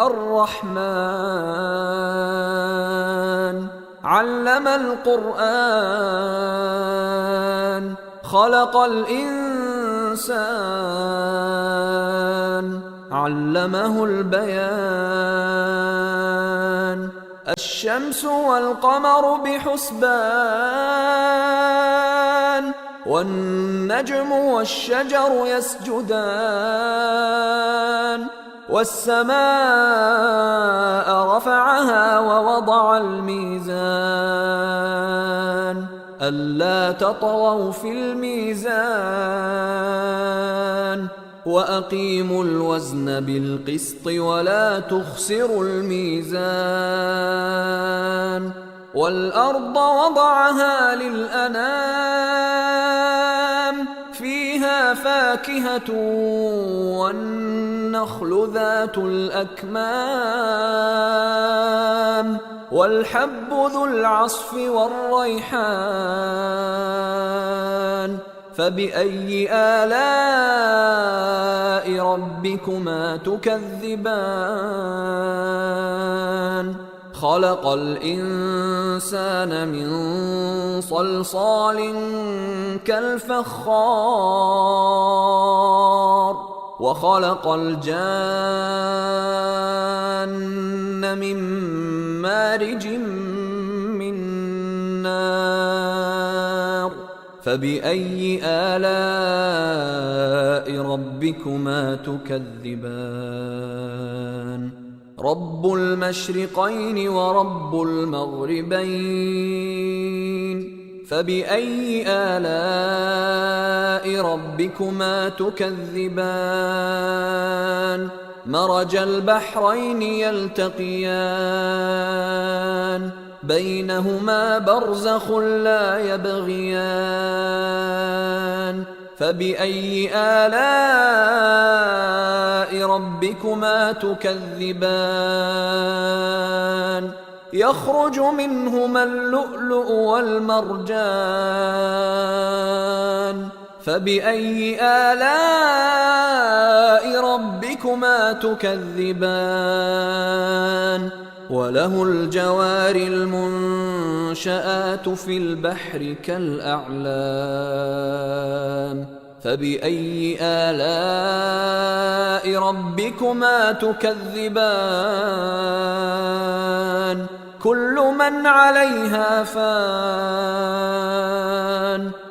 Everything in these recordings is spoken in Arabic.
الرحمن علم القرآن خلق الإنسان علمه البيان الشمس والقمر بحسبان والنجم والشجر يسجدان والسماء رفعها ووضع الميزان ألا تطغوا في الميزان وأقيموا الوزن بالقسط ولا تخسروا الميزان والأرض وضعها للأنام فيها فاكهة والنخل ذات الأكمام والحب ذو العصف والريحان فبأي آلاء ربكما تكذبان خلق الإنسان من صلصال كالفخار وخلق الجان من مارج من نار فبأي آلاء ربكما تكذبان رب المشرقين ورب المغربين فبأي آلاء ربكما تكذبان مرج البحرين يلتقيان بينهما برزخ لا يبغيان فبأي آلاء ربكما تكذبان يخرج منهما اللؤلؤ والمرجان فبأي آلاء ربكما تكذبان وله الجوار المنشآت في البحر كالأعلام فبأي آلاء ربكما تكذبان كل من عليها فان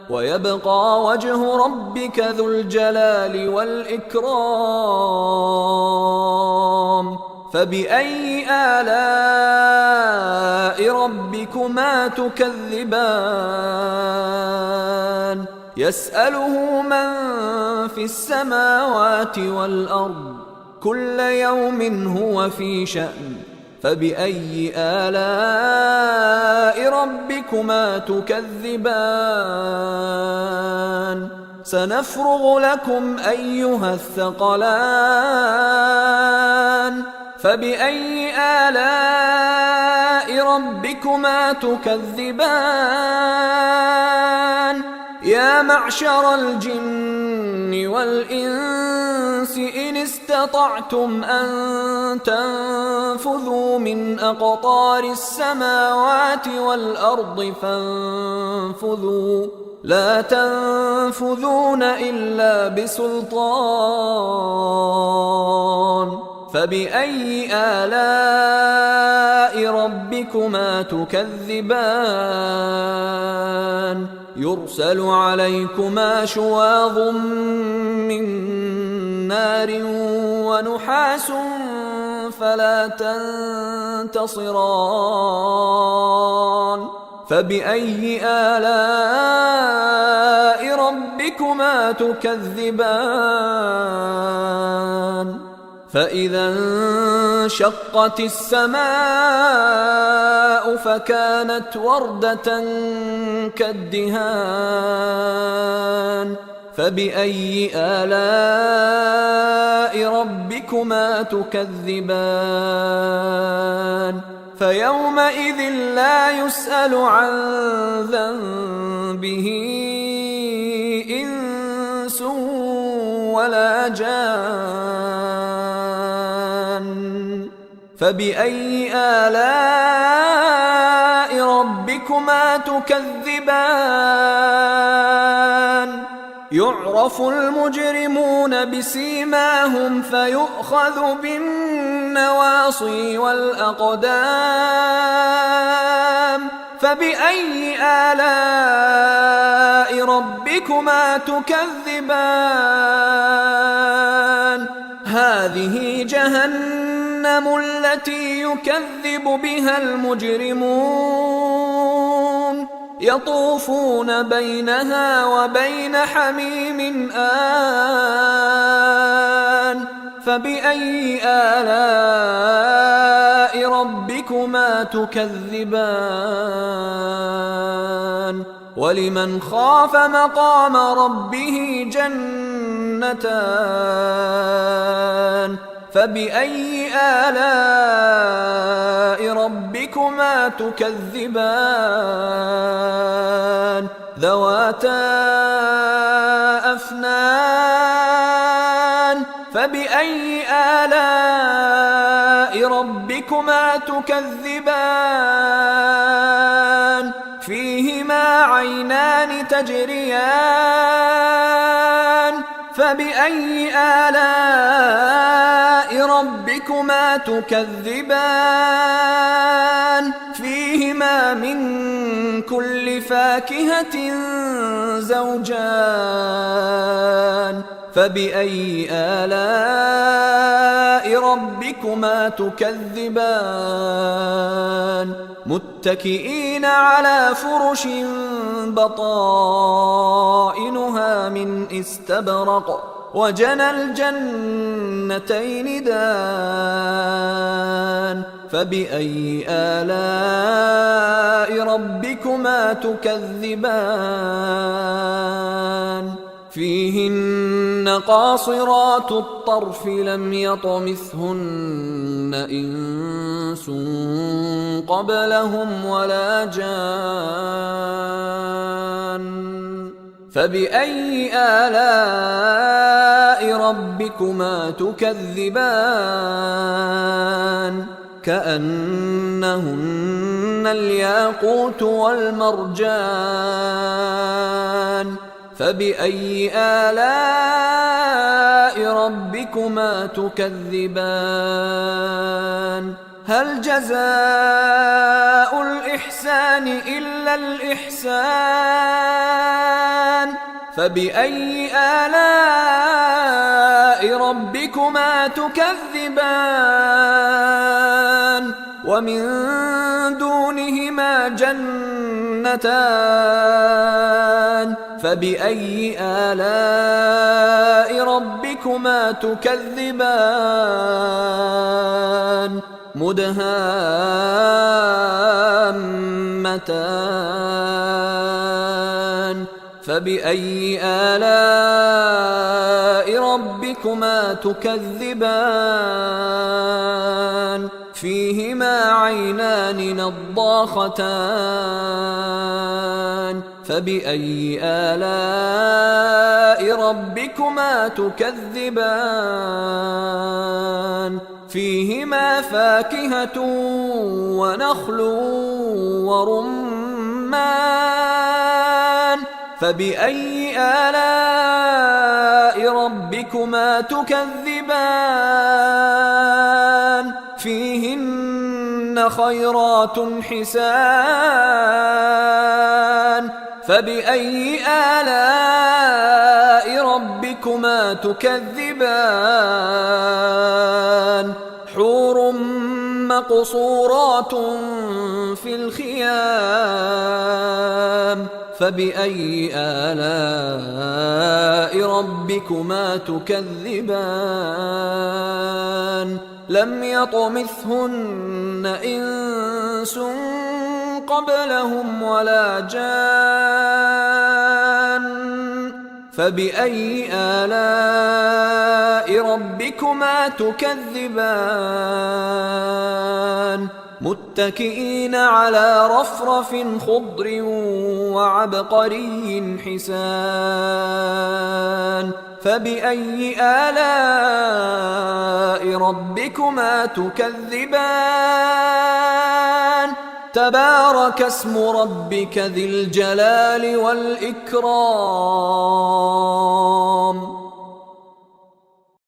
ويبقى وجه ربك ذو الجلال والإكرام فبأي آلاء ربكما تكذبان يسأله من في السماوات والأرض كل يوم هو في شأن فبأي آلاء ربكما تكذبان سنفرغ لكم أيها الثقلان فبأي آلاء ربكما تكذبان يا معشر الجن والإنس إن استطعتم أن تنفذوا من أقطار السماوات والأرض فانفذوا لا تنفذون إلا بسلطان فبأي آلاء ربكما تكذبان يرسل عليكما شواظ من نار ونحاس فلا تنتصران فبأي آلاء ربكما تكذبان فإذا انشقت السماء فكانت وردة كالدهان فبأي آلاء ربكما تكذبان فيومئذ لا يسأل عن ذنبه إنس ولا جان فبأي آلاء ربكما تكذبان يعرف المجرمون بسيماهم فيؤخذ بالنواصي والأقدام فبأي آلاء ربكما تكذبان هذه جهنم التي يكذب بها المجرمون يطوفون بينها وبين حميم آن فبأي آلاء ربكما تكذبان ولمن خاف مقام ربه جنتان فبأي آلاء ربكما تكذبان ذواتا أفنان فبأي آلاء ربكما تكذبان فيهما عينان تجريان فبأي آلاء ربكما تكذبان فيهما من كل فاكهة زوجان فبأي آلاء ربكما تكذبان متكئين على فرش بطائنها من استبرق وجنى الجنتين دان فبأي آلاء ربكما تكذبان فيهن قاصرات الطرف لم يطمثهن إنس قبلهم ولا جان فبأي آلاء ربكما تكذبان كأنهن الياقوت والمرجان فبأي آلاء ربكما تكذبان هل جزاء الإحسان إلا الإحسان فبأي آلاء ربكما تكذبان ومن دونهما جنتان فبأي آلاء ربكما تكذبان مدهامتان فبأي آلاء ربكما تكذبان فيهما عينان نضاختان فبأي آلاء ربكما تكذبان فيهما فاكهة ونخل ورمان فبأي آلاء ربكما تكذبان فيهن خيرات حسان فبأي آلاء ربكما تكذبان حور مقصورات في الخيام فبأي آلاء ربكما تكذبان لم يطمثهن إنس قبلهم ولا جان فبأي آلاء ربكما تكذبان متكئين على رفرف خضر وعبقري حسان فبأي آلاء ربكما تكذبان تبارك اسم ربك ذي الجلال والإكرام